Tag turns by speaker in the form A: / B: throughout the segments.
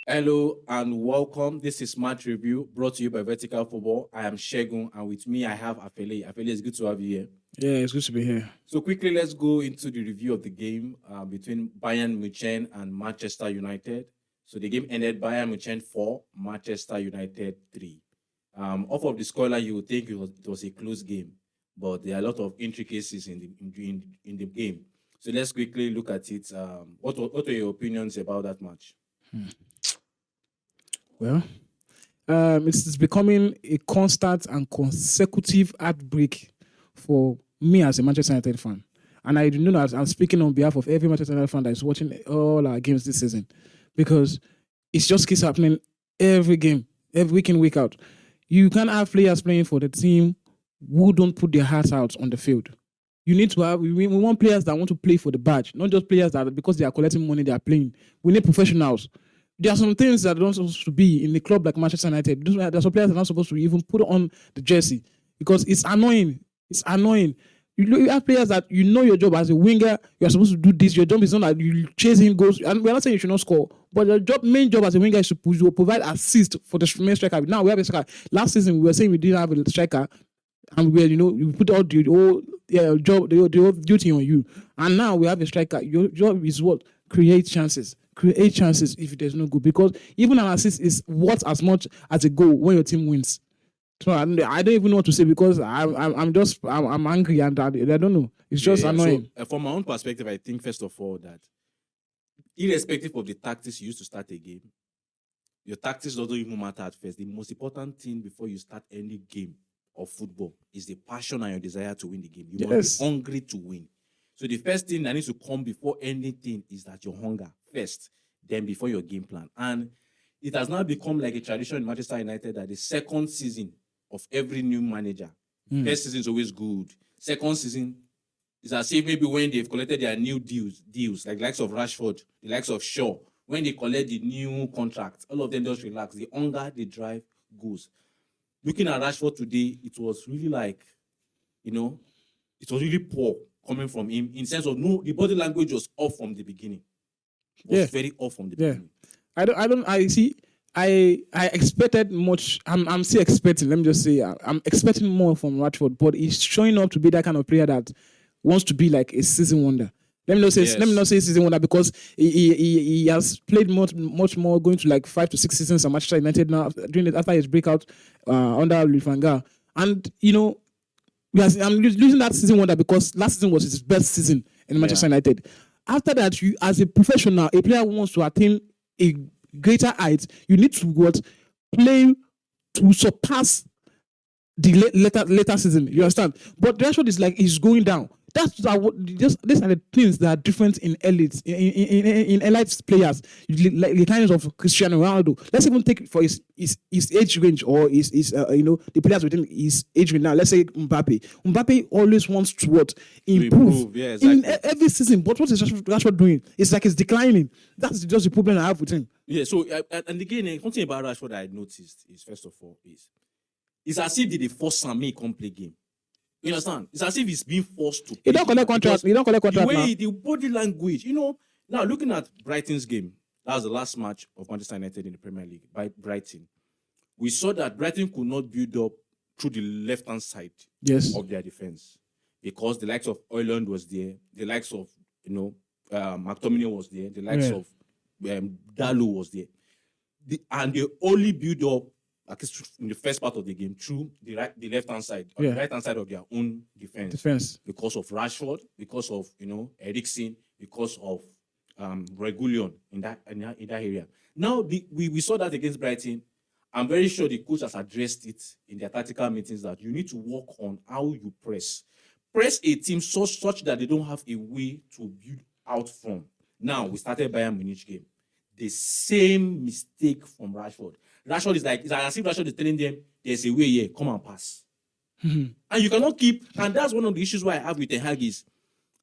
A: Hello and welcome. This is Match Review brought to you by Vertical Football. I am Olusegun and with me I have Falaye. Falaye, it's good to have you here.
B: Yeah, it's good to be here.
A: So quickly, let's go into the review of the game between Bayern Munich and Manchester United. So the game ended Bayern Munich 4, Manchester United 3. Off of the scoreline, you would think it was a close game, but there are a lot of intricacies in the game. So let's quickly look at it. What are your opinions about that match?
B: Well, it's becoming a constant and consecutive heartbreak for me as a Manchester United fan. And I know that I'm speaking on behalf of every Manchester United fan that is watching all our games this season, because it just keeps happening every game, every week in, week out. You can't have players playing for the team who don't put their hearts out on the field. You need to have, we want players that want to play for the badge, not just players that because they are collecting money, they are playing. We need professionals. There are some things that are not supposed to be in a club like Manchester United. There are some players that are not supposed to even put on the jersey because it's annoying. It's annoying. You have players that you know your job as a winger, you are supposed to do this. Your job is not that you chasing goals. And we're not saying you should not score, but your main job as a winger is to provide assist for the main striker. Now we have a striker. Last season we were saying we didn't have a striker, and we put all the whole job, the whole duty on you. And now we have a striker. Your job is what? Create chances if there's no goal, because even an assist is worth as much as a goal when your team wins. So I don't even know what to say, because I'm angry and I don't know. It's just annoying.
A: So, from my own perspective, I think first of all that irrespective of the tactics you use to start a game, your tactics doesn't even matter at first. The most important thing before you start any game of football is the passion and your desire to win the game. You must be hungry to win. So the first thing that needs to come before anything is that your hunger first, then before your game plan. And it has now become like a tradition in Manchester United that the second season of every new manager, first season is always good. Second season is as if maybe when they've collected their new deals like the likes of RASHFORD, the likes of Shaw, when they collect the new contract, all of them just relax. The hunger, the drive goes. Looking at RASHFORD today, it was really like, it was really poor coming from him in sense of the body language was off from the beginning. It was very off from the beginning.
B: I expected much. I'm still expecting. Let me just say, I'm expecting more from Rashford, but he's showing up to be that kind of player that wants to be like a season wonder. Let me not say season wonder, because he has played much more, going to like 5 to 6 seasons at Manchester United now after his breakout under Louis van Gaal. And I'm losing that season wonder because last season was his best season in Manchester United. After that, you as a professional, a player who wants to attain a greater height, you need to play to surpass the later season. You understand? But Rashford is like he's going down. These are the things that are different in elites, in elite players, like the kinds of Cristiano Ronaldo. Let's even take for his age range, or his the players within his age range. Now, let's say Mbappe. Mbappe always wants to improve in every season. But what is Rashford doing? It's like he's declining. That's just the problem I have with him.
A: Yeah. So and again, something about Rashford I noticed is, first of all, it's as if they force Sammy come play game. You understand? It's as if he's being forced to.
B: He don't collect contract.
A: The way the body language, now looking at Brighton's game, that was the last match of Manchester United in the Premier League by Brighton. We saw that Brighton could not build up through the left-hand side of their defense, because the likes of Højlund was there, the likes of McTominay was there, the likes of Dalot was there, and they only build up, at least in the first part of the game, through the left-hand side, or the right-hand side of their own defense. Because of Rashford, because of Eriksen, because of Reguilon in that area. Now we saw that against Brighton. I'm very sure the coach has addressed it in their tactical meetings, that you need to work on how you press a team such that they don't have a way to build out from. Now we started Bayern Munich game, the same mistake from Rashford. Rashford is like, it's as if Rashford is telling them, there's a way here, come and pass. And you cannot keep, and that's one of the issues why I have with Ten Hag is,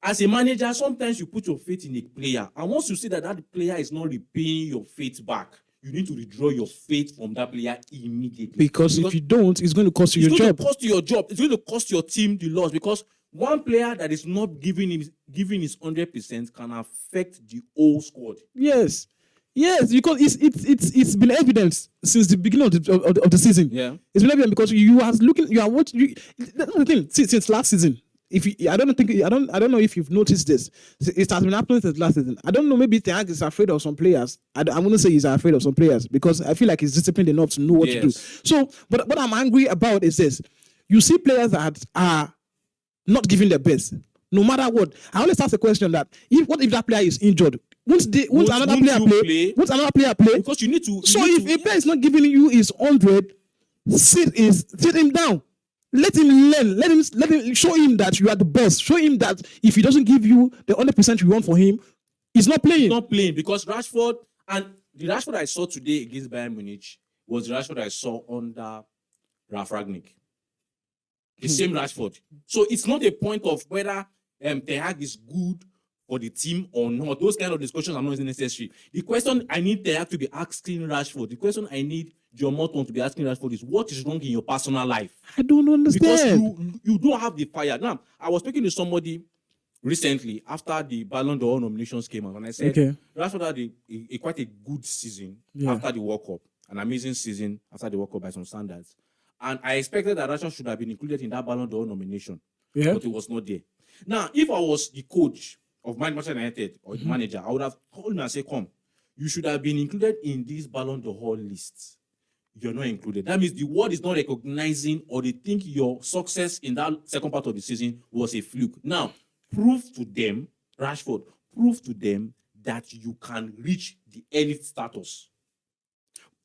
A: as a manager, sometimes you put your faith in a player, and once you see that player is not repaying your faith back, you need to withdraw your faith from that player immediately.
B: Because if you don't, it's going to cost you your job.
A: It's going to cost you your job. It's going to cost your team the loss, because one player that is not giving his 100% can affect the whole squad.
B: Yes. Yes, because it's been evident since the beginning of the season.
A: Yeah.
B: It's been evident because you are watching. That's the thing. Since last season, I don't know if you've noticed this. It has been happening since last season. I don't know. Maybe Ten Hag is afraid of some players. I wouldn't say he's afraid of some players because I feel like he's disciplined enough to know what to do. So, but what I'm angry about is this: you see players that are not giving their best, no matter what. I always ask the question that what if that player is injured? Won't another player play? Won't another player play?
A: Because you need to.
B: So if a player is not giving you his 100, sit him down. Let him learn. Let him show him that you are the best. Show him that if he doesn't give you the 100% you want for him, he's not playing.
A: He's not playing because Rashford, and the Rashford I saw today against Bayern Munich was the Rashford I saw under Ralf Rangnick. The same Rashford. So it's not a point of whether Ten Hag is good for the team or not. Those kind of discussions are not necessary. The question I need Ten Hag to be asking Rashford, the question I need John Morton to be asking Rashford is, what is wrong in your personal life?
B: I don't understand.
A: Because you don't have the fire. Now, I was speaking to somebody recently after the Ballon d'Or nominations came out, and I said, Rashford had quite a good season after the World Cup, an amazing season after the World Cup by some standards. And I expected that Rashford should have been included in that Ballon d'Or nomination, but it was not there. Now, if I was the coach of Manchester United or the manager, I would have called him and said, come, you should have been included in this Ballon d'Or list. You're not included. That means the world is not recognizing, or they think your success in that second part of the season was a fluke. Now, prove to them, Rashford, prove to them that you can reach the elite status.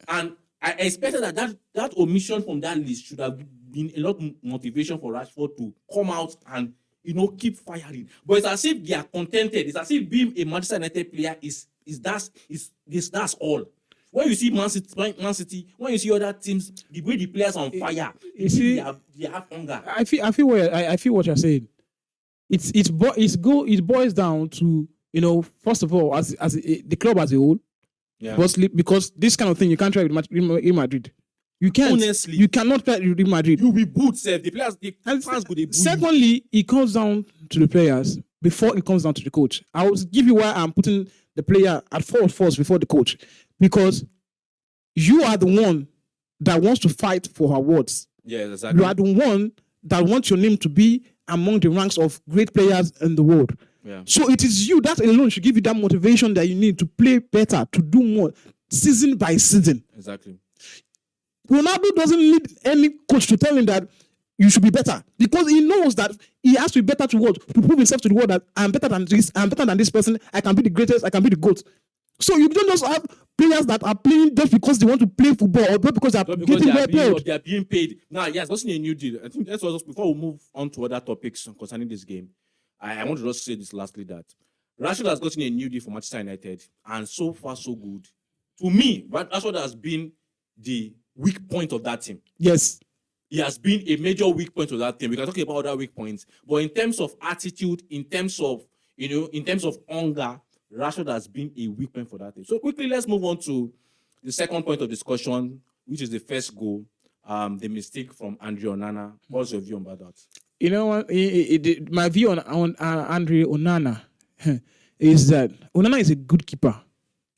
A: And I expected that omission from that list should have been a lot of motivation for Rashford to come out and keep firing. But it's as if they are contented. It's as if being a Manchester United player is that's all. When you see Man City, when you see other teams, the way the players are on fire, you see, they have hunger.
B: I feel what you're saying. It boils down to first of all as the club as a whole. Yeah. Because this kind of thing you can't try with Real Madrid. You can't. Honestly, you cannot play with Real Madrid.
A: You'll be booed, sir. The players, the fans go.
B: Secondly, it comes down to the players before it comes down to the coach. I will give you why I'm putting the player at fault first before the coach. Because you are the one that wants to fight for awards.
A: Yeah, exactly.
B: You are the one that wants your name to be among the ranks of great players in the world.
A: Yeah.
B: So it is you that alone should give you that motivation that you need to play better, to do more, season by season.
A: Exactly.
B: Ronaldo doesn't need any coach to tell him that you should be better, because he knows that he has to be better to prove himself to the world that I'm better than this person. I can be the greatest. I can be the GOAT. So you don't just have players that are playing just because they want to play football or because they are getting well paid.
A: They are being paid. Now, yes, that's a new deal. I think that's what, before we move on to other topics concerning this game, I want to just say this lastly, that Rashford has gotten a new deal for Manchester United, and so far so good. To me, Rashford has been the weak point of that team.
B: Yes.
A: He has been a major weak point of that team. We can talk about other weak points, but in terms of attitude, in terms of hunger, Rashford has been a weak point for that team. So quickly, let's move on to the second point of discussion, which is the first goal, the mistake from Andre Onana. What's your view on that?
B: You know what? My view on Andre Onana is that Onana is a good keeper,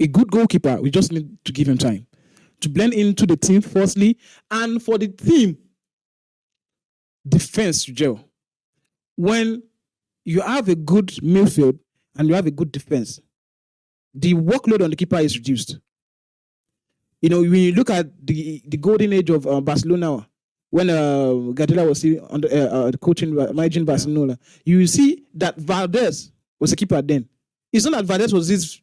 B: a good goalkeeper. We just need to give him time to blend into the team, firstly, and for the team defense to gel. When you have a good midfield and you have a good defense, the workload on the keeper is reduced. When you look at the golden age of Barcelona, when Guardiola was still managing Barcelona, you see that Valdez was a keeper then. It's not that Valdez was this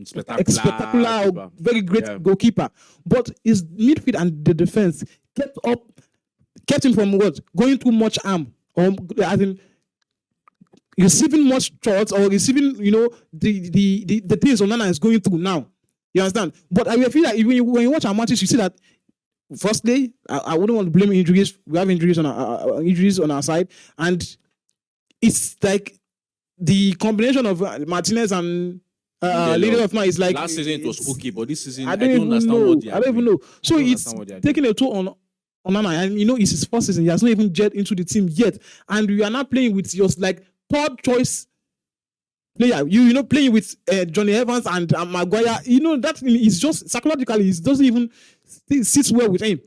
B: spectacular or very great goalkeeper, but his midfield and the defense kept him from going too much harm, or as in receiving much shots, or receiving the things Onana is going through now. You understand? But I feel like when you watch our matches, you see that firstly, I wouldn't want to blame injuries. We have injuries on our side, and it's like the combination of Martinez and Leader of Night is like
A: last season it was okay, but this season
B: I don't even know. So it's taking a toll on Onana, and it's his first season. He has not even jet into the team yet, and we are not playing with your third choice player. You know, playing with Johnny Evans and Maguire, you know, that is just psychologically, it doesn't even sit well with him.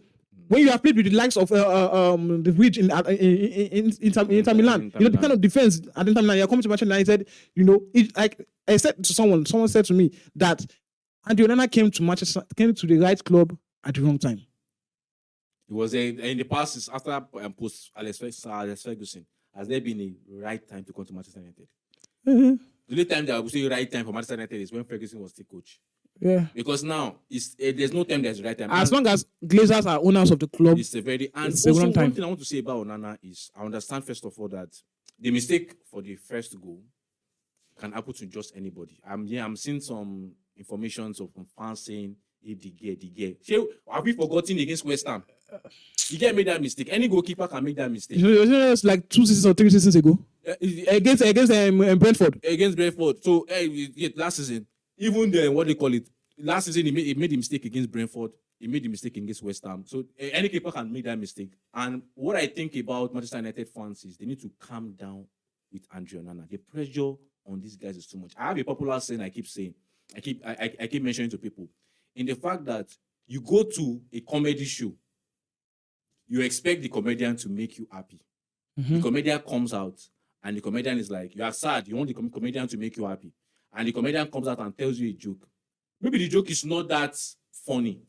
B: When you have played with the likes of the Bridge in Inter Milan, you know, the kind of defense at Inter Milan, you're coming to Manchester United, you know, like I said to someone said to me that Andy Onana came to the right club at the wrong time.
A: It was in the past, after post Alex Ferguson, has there been a right time to come to Manchester United?
B: Mm-hmm.
A: The only time that I would say right time for Manchester United is when Ferguson was still coach.
B: Yeah.
A: Because now there's no time that's the right time.
B: As long as Glazers are owners of the club,
A: it's a very and
B: it's
A: also
B: one
A: thing I want to say about Onana is I understand first of all that the mistake for the first goal can happen to just anybody. I'm seeing some information from fans saying if the gear. Have we forgotten against West Ham? You get made that mistake. Any goalkeeper can make that mistake.
B: It's like 2 seasons or 3 seasons ago. Against Brentford.
A: Against Brentford. So last season, even the what they call it, last season he made the mistake against Brentford. He made the mistake against West Ham. So any keeper can make that mistake. And what I think about Manchester United fans is they need to calm down with Andre Onana. The pressure on these guys is too much. I have a popular saying I keep mentioning to people. In the fact that you go to a comedy show, you expect the comedian to make you happy. Mm-hmm. The comedian comes out and the comedian is like, you are sad, you want the comedian to make you happy. And the comedian comes out and tells you a joke. Maybe the joke is not that funny.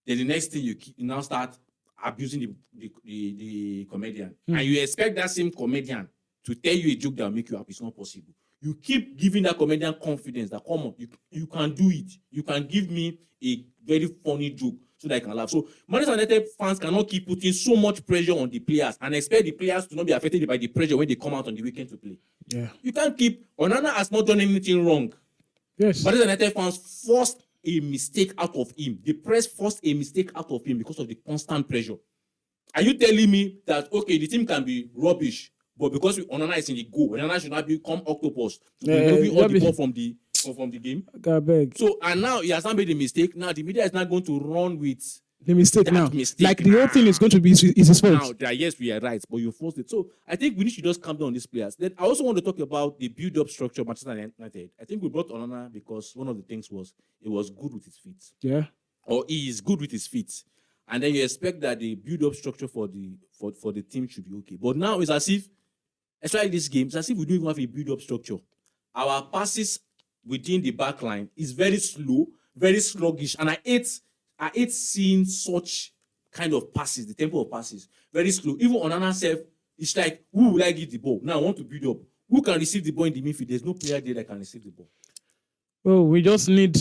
A: Then the next thing you now start abusing the comedian. And you expect that same comedian to tell you a joke that will make you happy. It's not possible. You keep giving that comedian confidence that, come on, you can do it. You can give me a very funny joke so that I can laugh. So Manchester United fans cannot keep putting so much pressure on the players and expect the players to not be affected by the pressure when they come out on the weekend to play. Yeah. You can't keep... Onana has not done anything wrong.
B: Yes.
A: Manchester United fans forced a mistake out of him. The press forced a mistake out of him because of the constant pressure. Are you telling me that, okay, the team can be rubbish, but because Onana is in the goal, Onana should not become octopus to remove all the ball from the game? So, and now he has not made a mistake. Now the media is not going to run with
B: the mistake now. Like the whole thing is going to be his fault.
A: Now, yes, we are right, but you forced it. So I think we need to just calm down on these players. Then I also want to talk about the build-up structure of Manchester United. I think we brought Onana because one of the things was he was good with his feet.
B: Yeah.
A: Or he is good with his feet. And then you expect that the build-up structure for the team should be okay. But now it's as if, especially this game, it's as if we don't even have a build-up structure. Our passes within the back line is very slow, very sluggish. And I hate seeing such kind of passes, the tempo of passes, very slow. Even Onana self, it's like, who will I give the ball? Now I want to build up. Who can receive the ball in the midfield? There's no player there that can receive the ball.
B: Well, we just need,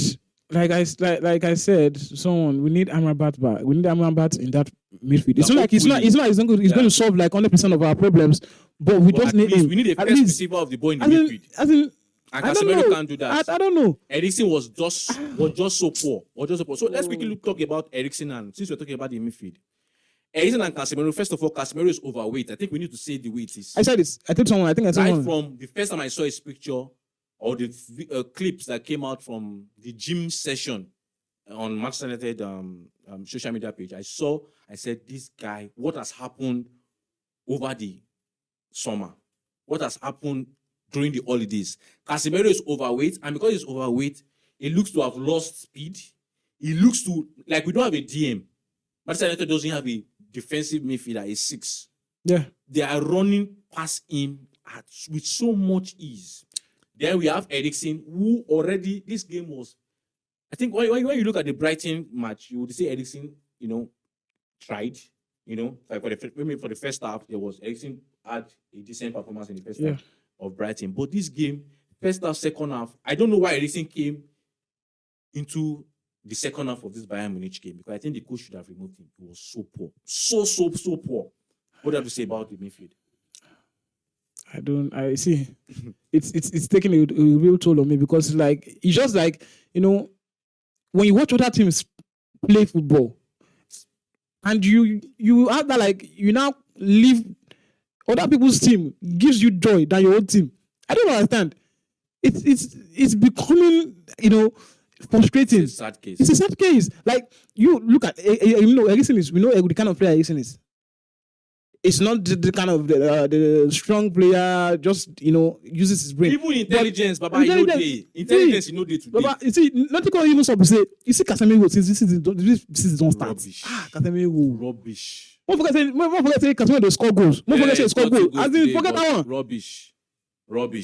B: like I said, we need Amrabat back. We need Amrabat in that midfield. It's not like it's going to solve like 100% of our problems, but we just need him.
A: We need a first receiver of the ball in the midfield. And Casemiro can't do that.
B: I don't know.
A: Eriksen was just so poor. So let's quickly talk about Eriksen, and since we're talking about the midfield. Eriksen and Casemiro, first of all, Casemiro is overweight. I think we need to say the weight is.
B: I said this. I told someone.
A: Right from the first time I saw his picture or the clips that came out from the gym session on Manchester United social media page, I said, this guy, what has happened over the summer? What has happened during the holidays? Casemiro is overweight, and because he's overweight, he looks to have lost speed. He looks to, like, we don't have a DM. Manchester United doesn't have a defensive midfielder, a 6.
B: Yeah.
A: They are running past him with so much ease. Then we have Eriksen, who already, this game was, I think when you look at the Brighton match, you would say Eriksen, tried, like for the first half, there was Eriksen had a decent performance in the first half of Brighton. But this game, first half, second half, I don't know why Eriksen came into the second half of this Bayern Munich game, because I think the coach should have removed him. He was so poor. So poor. What do you have to say about the midfield?
B: I see. It's taking a real toll on me, because it's just like, when you watch other teams play football and you have that, you now leave other people's team, gives you joy than your own team. I don't understand. It's becoming, frustrating.
A: It's a sad case.
B: It's a sad case. Like, you look at, Eriksen is, we know the kind of player Eriksen is. It's not the kind of the strong player just uses his brain.
A: Even intelligence, Baba, intelligence, today.
B: Baba, you see, nothing can even stop to say. You see, Casemiro since this season don't start.
A: Rubbish.
B: Casemiro.
A: Rubbish.
B: Don't forget say Casemiro they score goals. Don't forget say score goals. As in, forget that one.
A: Rubbish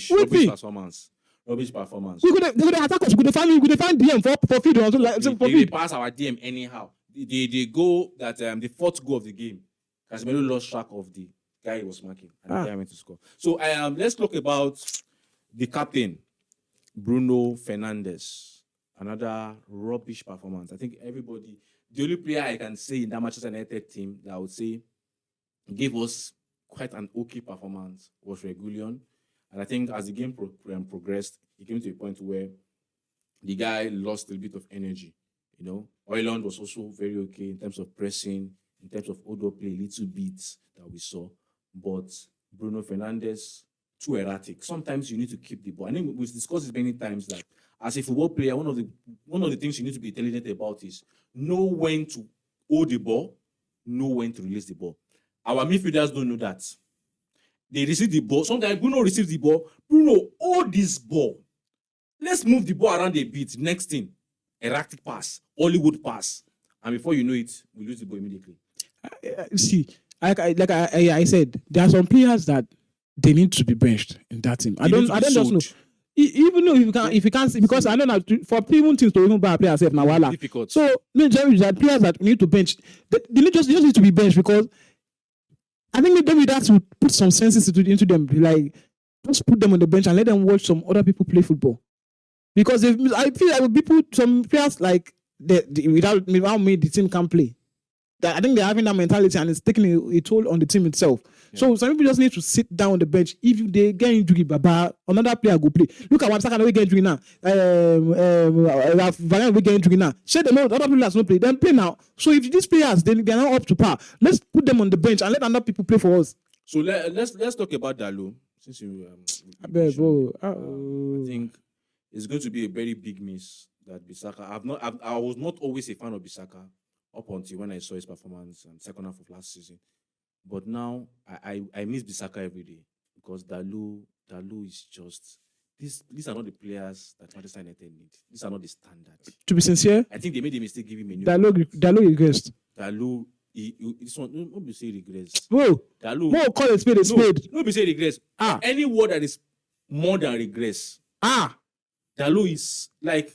A: performance. Rubbish performance.
B: We could attack us. We could find DM for feed or like for
A: They
B: feed.
A: pass our DM anyhow. They go that the fourth goal of the game. Casemiro lost track of the guy he was marking, and the guy went to score. So let's talk about the captain, Bruno Fernandes. Another rubbish performance. I think everybody, the only player I can say in that Manchester United team that I would say gave us quite an okay performance was Reguilon. And I think as the game progressed, he came to a point where the guy lost a bit of energy. Højlund was also very okay in terms of pressing, in terms of outdoor play, little bits that we saw. But Bruno Fernandes, too erratic. Sometimes you need to keep the ball. I think we've discussed this many times that as a football player, one of the things you need to be intelligent about is know when to hold the ball, know when to release the ball. Our midfielders don't know that. They receive the ball. Sometimes Bruno receives the ball. Bruno, hold this ball. Let's move the ball around a bit. Next thing, erratic pass, Hollywood pass. And before you know it, we lose the ball immediately.
B: See, I said, there are some players that they need to be benched in that team. I don't just know. Even though if you can't see, because I know that for even teams to even buy a player safe now,
A: difficult.
B: So that players that need to bench, they just need to be benched because I think maybe that will put some senses into them, like just put them on the bench and let them watch some other people play football. Because I feel like some players like without me, the team can't play. I think they're having that mentality and it's taking a toll on the team itself. Yeah. So some people just need to sit down on the bench. If they get injury, Baba, another player go play. Look at what Saka we get injury now. Bayern we get injury now. Share them out. Other people that's not play. Then play now. So if these players they're not up to par, let's put them on the bench and let other people play for us.
A: So let's talk about Alao. Since you, I think it's going to be a very big miss that Bissaka. I was not always a fan of Bissaka up until when I saw his performance in second half of last season. But now I miss Bissaka every day because Alao is just these are not the players that Manchester United need. These are not the standard.
B: To be sincere,
A: I think they made a mistake giving me
B: Alao regressed.
A: Alao, this one no be say regress.
B: Bro,
A: Alao,
B: no call a spade a spade.
A: No be say regress. Any word that is more than regress. Alao is like.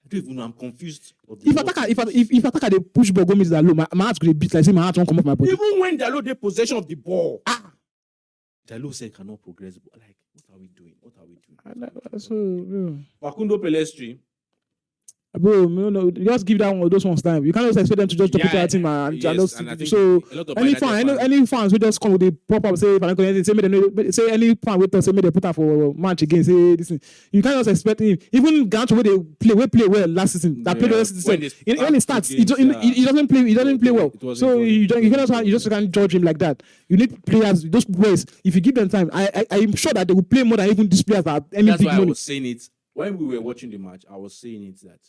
A: I don't even know. I'm confused.
B: If attacker they push ball go miss Alao, my heart could beat like say my heart won't come off my body.
A: Even when Alao they possession of the ball, Alao said cannot progress. Like, what are we doing? Facundo Pelestri.
B: Bro, no, just give that one those ones time. You can't just expect them to just put that team and so any fans will just come with the pop up say say any fan with us say they put up for match again say this thing. You can't just expect him. Even Gancho where they play well last season. That played last season. When it starts, he doesn't play well. So you just can't judge him like that. You need players, those boys. If you give them time, I'm sure that they will play more than even these players that any
A: That's
B: big
A: why
B: money.
A: I was saying it when we were watching the match. I was saying it that.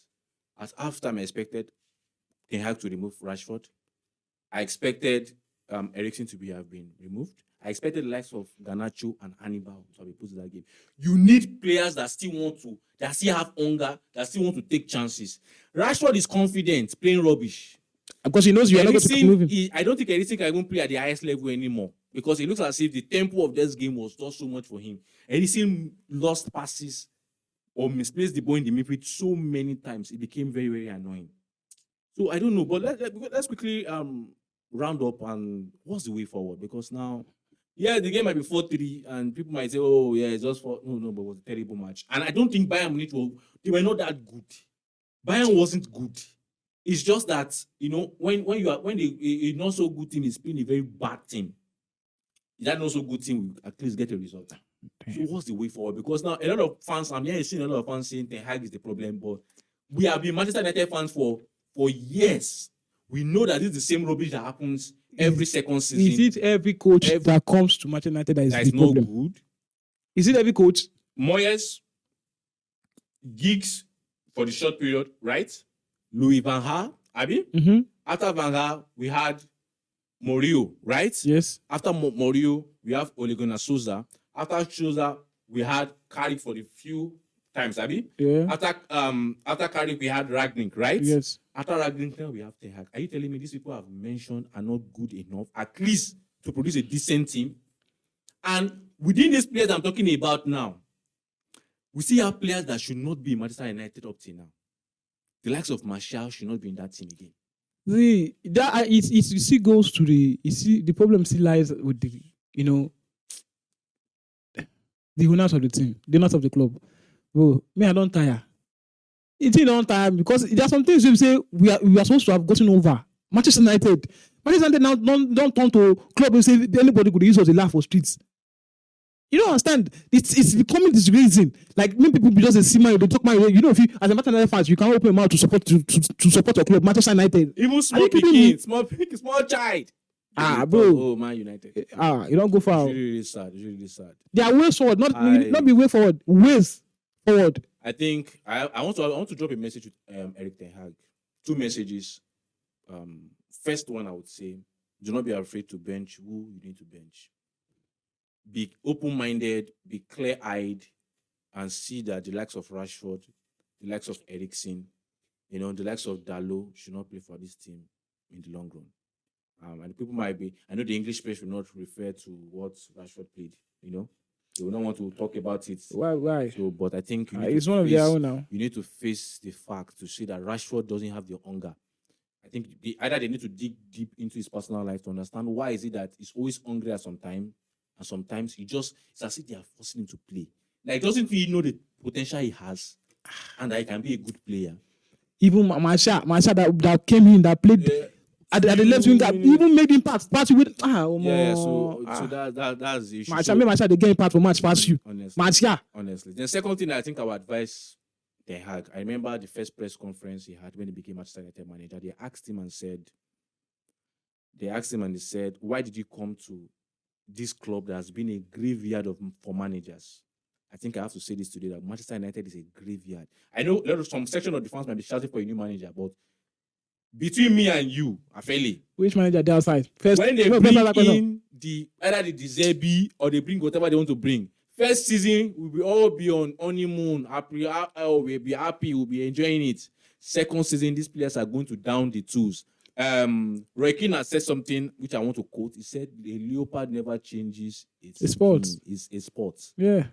A: At halftime, I expected Ten Hag to remove Rashford. I expected Eriksen to have been removed. I expected the likes of Garnacho and Hannibal to be put in that game. You need players that still have hunger, that still want to take chances. Rashford is confident, playing rubbish.
B: Because he knows you are not going to move him.
A: I don't think Eriksen can even play at the highest level anymore. Because it looks as if the tempo of this game was just so much for him. Eriksen lost passes or misplaced the ball in the midfield so many times, it became very, very annoying. So I don't know, but let's quickly round up and what's the way forward? Because now, the game might be 4-3, and people might say, "Oh, yeah, it's just no, but it was a terrible match." And I don't think Bayern Munich they were not that good. Bayern wasn't good. It's just that when a not so good team is playing a very bad team, that not so good team will at least get a result. So what's the way forward? Because now a lot of fans, I'm seeing a lot of fans saying Ten Hag is the problem, but we have been Manchester United fans for years. We know that this is the same rubbish that happens every second season.
B: Is it every coach that comes to Manchester United that is the problem?
A: Not good?
B: Is it every coach?
A: Moyes, Giggs for the short period, right? Louis Van Gaal, Abi.
B: Mm-hmm.
A: After Van Gaal, we had Morio, right?
B: Yes.
A: After Morio, we have Olusegun Souza. After Souza, we had Carrick for the few times, Abi.
B: Yeah.
A: After Carrick, we had Ragnick, right?
B: Yes.
A: After Ragnick, now we have Ten Hag. Are you telling me these people I've mentioned are not good enough, at least to produce a decent team? And within these players I'm talking about now, we see our players that should not be in Manchester United up till now. The likes of Martial should not be in that team again.
B: See that it you see goes to the problem still lies with the owners of the team, the owners of the club. Bro, me I don't tire. It don't tire because there are some things we say we are supposed to have gotten over. Manchester United now don't turn to club and say anybody could use us a laugh for streets. You don't understand. It's becoming disgracing. Like many people just see man, they talk man. You know, if you as a Manchester United fan, you can open your mouth to support your club, Manchester United.
A: Even small picking, small child.
B: Bro.
A: Oh, Man United.
B: You don't go far.
A: It's really sad. It's really sad.
B: There are ways forward, not be way forward. Ways forward.
A: I think I want to drop a message with Eric Ten Hag. 2 messages. First one, I would say, do not be afraid to bench who you need to bench. Be open-minded, be clear-eyed, and see that the likes of Rashford, the likes of Eriksen, the likes of Dalot should not play for this team in the long run. And people might be, I know the English page will not refer to what Rashford played, They will not want to talk about it.
B: Why?
A: So, but I think
B: it's one of their own now.
A: You need to face the fact to see that Rashford doesn't have the hunger. I think either they need to dig deep into his personal life to understand why is it that he's always hungry at some time, and sometimes it's as if they are forcing him to play. Like, doesn't he know the potential he has, and that he can be a good player? Even
B: Masha that came in, that played at the left wing, that even made him pass with. So
A: that's the issue.
B: Masha they get impact for match pass you.
A: Honestly. The second thing I think I would advise Ten Hag. I remember the first press conference he had when he became Manchester United manager. They asked him and he said, why did you come to this club that has been a graveyard for managers? I think I have to say this today, that Manchester United is a graveyard. I know some section of the fans might be shouting for a new manager, but between me and you, Afeli,
B: which manager they outside? First,
A: when they bring in either the Zerbi or they bring whatever they want to bring, first season we will all be on honeymoon, happy, we'll be happy, we'll be enjoying it. Second season, these players are going to down the tools. Roy Keane has said something which I want to quote. He said, "A leopard never changes its
B: sport.
A: It's a sport."
B: Yeah.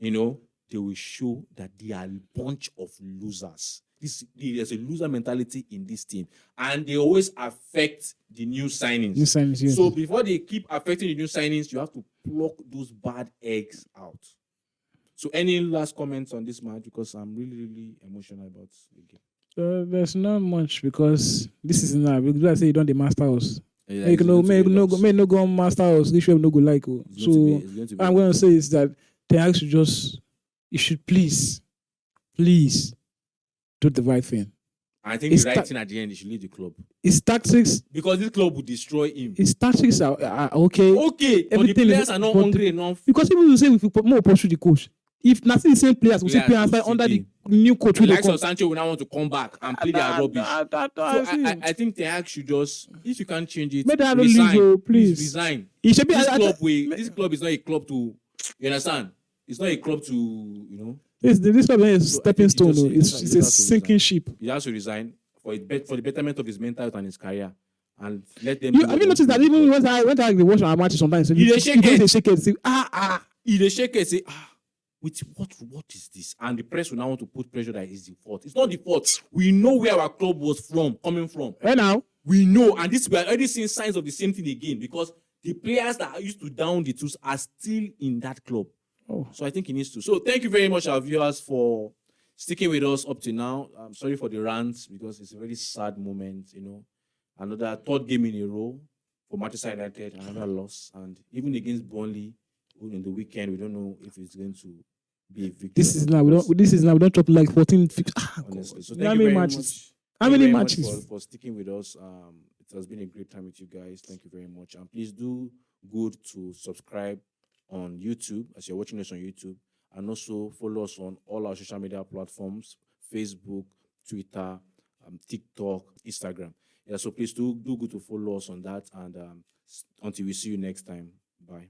A: They will show that they are a bunch of losers. There's a loser mentality in this team, and they always affect the new signings.
B: Yes.
A: So before they keep affecting the new signings, you have to pluck those bad eggs out. So any last comments on this match? Because I'm really, really emotional about the game.
B: There's not much, because this is now. Because I say you don't the master house.
A: Yeah,
B: make no go on master house. This show no go like. So what I'm going to say is that Ten Hag should please do the right thing.
A: I think the right thing at the end, he should leave the club.
B: His tactics,
A: because this club will destroy him.
B: His tactics are okay.
A: Okay, but the players are not hungry enough.
B: Because people will say if we put more pursue the coach. If not the same players, we see players under the new coach.
A: The likes of Sancho will now want to come back and play their rubbish. I think Ten Hag should just, if you can't change it, resign. Please resign. This club is not a club to, you understand? It's not a club to,
B: This club is a stepping stone. It's a sinking ship.
A: He has to resign for the betterment of his mental health and his career. And let them.
B: Have you noticed that even when I watch our matches sometimes,
A: he shake it.
B: Say,
A: what is this? And the press will now want to put pressure that it's the fault. It's not the fault. We know where our club was coming from.
B: Right now,
A: we know, and we are already seeing signs of the same thing again, because the players that used to down the tools are still in that club.
B: Oh.
A: So I think he needs to. So thank you very much, our viewers, for sticking with us up to now. I'm sorry for the rants, because it's a very sad moment, Another third game in a row for Manchester United, another loss. And even against Burnley in the weekend, we don't know if it's going to be a victory.
B: This is now we don't drop like 14, 15.
A: Honestly. So thank you very much.
B: How many matches?
A: For sticking with us. It has been a great time with you guys. Thank you very much. And please do good to subscribe on YouTube, as you're watching us on YouTube, and also follow us on all our social media platforms: Facebook, Twitter, TikTok, Instagram. Yeah, so please do good to follow us on that. And until we see you next time. Bye.